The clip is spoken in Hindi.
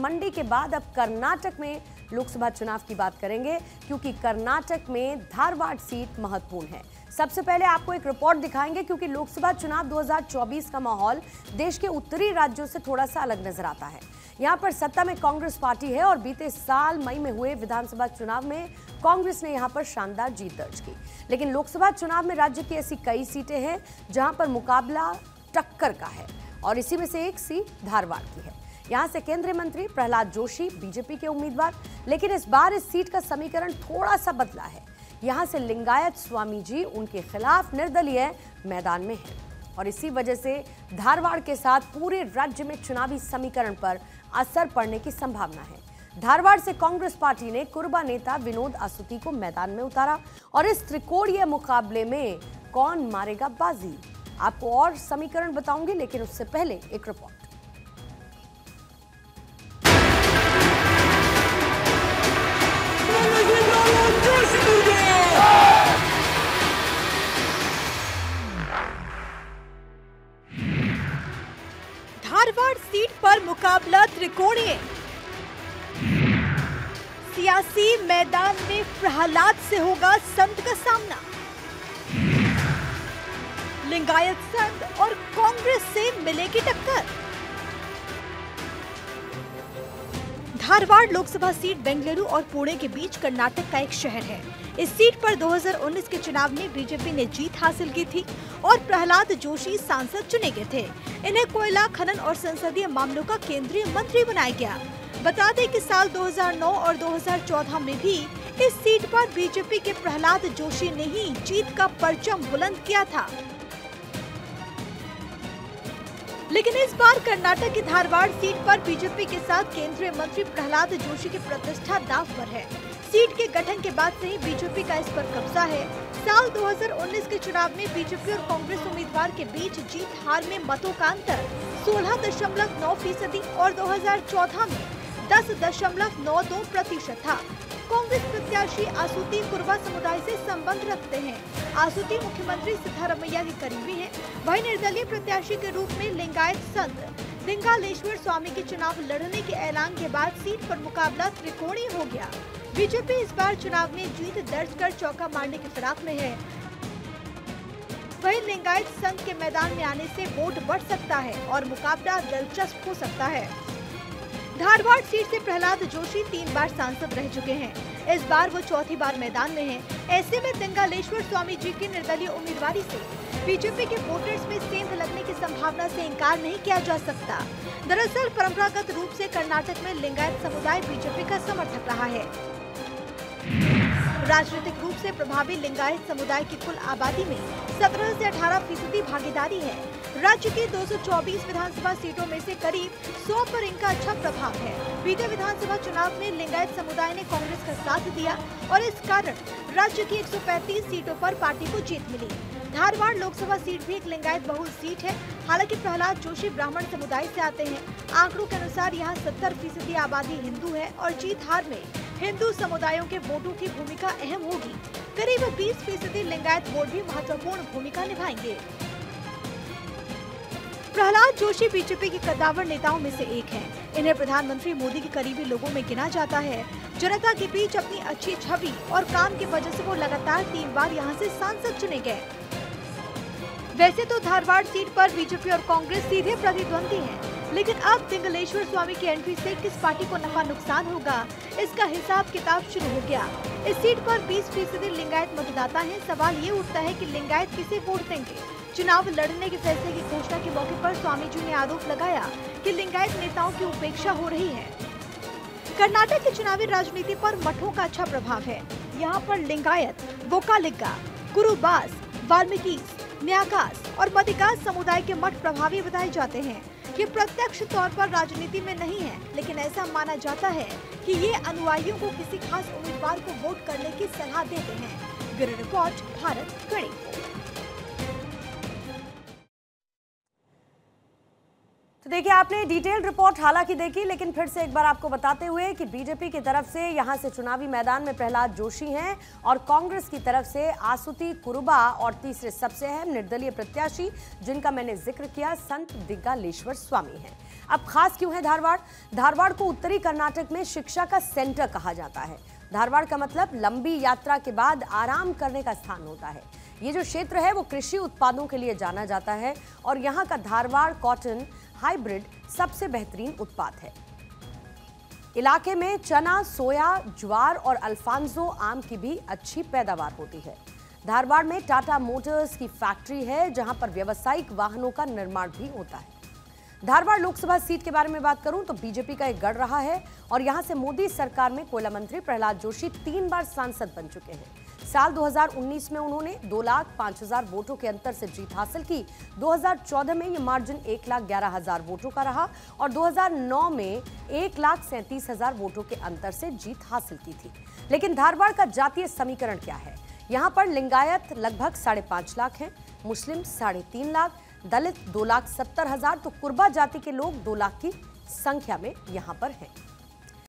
मंडी के बाद अब कर्नाटक में लोकसभा चुनाव की बात करेंगे, क्योंकि कर्नाटक में धारवाड़ सीट महत्वपूर्ण है। सबसे पहले आपको एक रिपोर्ट दिखाएंगे, क्योंकि लोकसभा चुनाव 2024 का माहौल देश के उत्तरी राज्यों से थोड़ा सा अलग नजर आता है। यहां पर सत्ता में कांग्रेस पार्टी है और बीते साल मई में हुए विधानसभा चुनाव में कांग्रेस ने यहां पर शानदार जीत दर्ज की। लेकिन लोकसभा चुनाव में राज्य की ऐसी कई सीटें हैं जहां पर मुकाबला टक्कर का है, और इसी में से एक सीट धारवाड़ की है। यहां से केंद्रीय मंत्री प्रहलाद जोशी बीजेपी के उम्मीदवार, लेकिन इस बार इस सीट का समीकरण थोड़ा सा बदला है। यहां से लिंगायत स्वामी जी उनके खिलाफ निर्दलीय मैदान में हैं, और इसी वजह से धारवाड़ के साथ पूरे राज्य में चुनावी समीकरण पर असर पड़ने की संभावना है। धारवाड़ से कांग्रेस पार्टी ने कुरुबा नेता विनोद आसुती को मैदान में उतारा, और इस त्रिकोणीय मुकाबले में कौन मारेगा बाजी, आपको और समीकरण बताऊंगी, लेकिन उससे पहले एक रिपोर्ट। धारवाड़ सीट पर मुकाबला त्रिकोणीय। सियासी मैदान में प्रहलाद से होगा संत का सामना। लिंगायत संत और कांग्रेस से मिलेगी टक्कर। धारवाड़ लोकसभा सीट बेंगलुरु और पुणे के बीच कर्नाटक का एक शहर है। इस सीट पर 2019 के चुनाव में बीजेपी ने जीत हासिल की थी और प्रहलाद जोशी सांसद चुने गए थे। इन्हें कोयला खनन और संसदीय मामलों का केंद्रीय मंत्री बनाया गया। बता दें कि साल 2009 और 2014 में भी इस सीट पर बीजेपी के प्रहलाद जोशी ने ही जीत का परचम बुलंद किया था। लेकिन इस बार कर्नाटक की धारवाड़ सीट पर बीजेपी के साथ केंद्रीय मंत्री प्रहलाद जोशी की प्रतिष्ठा दांव पर है। सीट के गठन के बाद से ही बीजेपी का इस पर कब्जा है। साल 2019 के चुनाव में बीजेपी और कांग्रेस उम्मीदवार के बीच जीत हार में मतों का अंतर 16.9% और 2014 में 10.92% था। कांग्रेस प्रत्याशी आसुती कुरुबा समुदाय से संबंध रखते हैं। आसुती मुख्यमंत्री सिद्धारमैया के करीबी हैं। वहीं निर्दलीय प्रत्याशी के रूप में लिंगायत संत दिंगालेश्वर स्वामी के चुनाव लड़ने के ऐलान के बाद सीट पर मुकाबला त्रिकोणीय हो गया। बीजेपी इस बार चुनाव में जीत दर्ज कर चौका मारने की फिराक में है। वहीं लिंगायत संत के मैदान में आने से वोट बढ़ सकता है और मुकाबला दिलचस्प हो सकता है। धारवाड़ सीट से प्रहलाद जोशी 3 बार सांसद रह चुके हैं। इस बार वो चौथी बार मैदान में हैं। ऐसे में दिंगालेश्वर स्वामी जी की निर्दलीय उम्मीदवारी से बीजेपी के वोटर्स में सेंध लगने की संभावना से इनकार नहीं किया जा सकता। दरअसल परंपरागत रूप से कर्नाटक में लिंगायत समुदाय बीजेपी का समर्थक रहा है। राजनीतिक रूप से प्रभावी लिंगायत समुदाय की कुल आबादी में 17 से 18% भागीदारी है। राज्य की 224 विधानसभा सीटों में से करीब 100 पर इनका अच्छा प्रभाव है। बीते विधानसभा चुनाव में लिंगायत समुदाय ने कांग्रेस का साथ दिया और इस कारण राज्य की 135 सीटों पर पार्टी को जीत मिली। धारवाड़ लोकसभा सीट भी एक लिंगायत बहुल सीट है। हालांकि प्रहलाद जोशी ब्राह्मण समुदाय से आते हैं। आंकड़ों के अनुसार यहाँ 70% आबादी हिंदू है और जीत हार में हिंदू समुदायों के वोटों की भूमिका अहम होगी। करीब 20% लिंगायत वोट भी महत्वपूर्ण भूमिका निभाएंगे। प्रहलाद जोशी बीजेपी के कद्दावर नेताओं में से एक हैं। इन्हें प्रधानमंत्री मोदी के करीबी लोगों में गिना जाता है। जनता के बीच अपनी अच्छी छवि और काम की वजह से वो लगातार 3 बार यहां से सांसद चुने गए। वैसे तो धारवाड़ सीट पर बीजेपी और कांग्रेस सीधे प्रतिद्वंदी हैं, लेकिन अब दिंगलेश्वर स्वामी की एंट्री से किस पार्टी को नफा नुकसान होगा, इसका हिसाब किताब शुरू हो गया। इस सीट पर 20% लिंगायत मतदाता हैं। सवाल ये उठता है कि लिंगायत किसे वोट देंगे। चुनाव लड़ने के फैसले की घोषणा के मौके पर स्वामी जी ने आरोप लगाया कि लिंगायत नेताओं की उपेक्षा हो रही है। कर्नाटक की चुनावी राजनीति पर मठों का अच्छा प्रभाव है। यहाँ पर लिंगायत, वोकालिगा, कुरुबास, वाल्मीकि, न्याकास और मदिगास समुदाय के मठ प्रभावी बताए जाते हैं। ये प्रत्यक्ष तौर पर राजनीति में नहीं है, लेकिन ऐसा माना जाता है कि ये अनुयायियों को किसी खास उम्मीदवार को वोट करने की सलाह देते हैं। Bureau report, Bharat 24। तो देखिए, आपने डिटेल्ड रिपोर्ट हालांकि देखी, लेकिन फिर से एक बार आपको बताते हुए कि बीजेपी की तरफ से यहां से चुनावी मैदान में प्रहलाद जोशी हैं और कांग्रेस की तरफ से आसुती कुरुबा और तीसरे सबसे अहम निर्दलीय प्रत्याशी जिनका मैंने जिक्र किया संत दिंगालेश्वर स्वामी हैं। अब खास क्यों है धारवाड़? धारवाड़ को उत्तरी कर्नाटक में शिक्षा का सेंटर कहा जाता है। धारवाड़ का मतलब लंबी यात्रा के बाद आराम करने का स्थान होता है। ये जो क्षेत्र है वो कृषि उत्पादों के लिए जाना जाता है और यहाँ का धारवाड़ कॉटन हाइब्रिड सबसे बेहतरीन उत्पाद है। इलाके में चना, सोया, ज्वार और अल्फांसो आम की भी अच्छी पैदावार होती है। धारवाड़ में टाटा मोटर्स की फैक्ट्री है जहां पर व्यावसायिक वाहनों का निर्माण भी होता है। धारवाड़ लोकसभा सीट के बारे में बात करूं तो बीजेपी का एक गढ़ रहा है और यहां से मोदी सरकार में कोयला मंत्री प्रहलाद जोशी 3 बार सांसद बन चुके हैं। साल 2019 में उन्होंने 2,05,000 वोटों के अंतर से जीत हासिल की। 2014 में यह मार्जिन 1,11,000 वोटों का रहा और 2009 में 1,37,000 वोटों के अंतर से जीत हासिल की थी। लेकिन धारवाड़ का जातीय समीकरण क्या है? यहाँ पर लिंगायत लगभग 5.5 लाख हैं, मुस्लिम 3.5 लाख, दलित 2,70,000 तो कुर्बा जाति के लोग 2 लाख की संख्या में यहाँ पर हैं।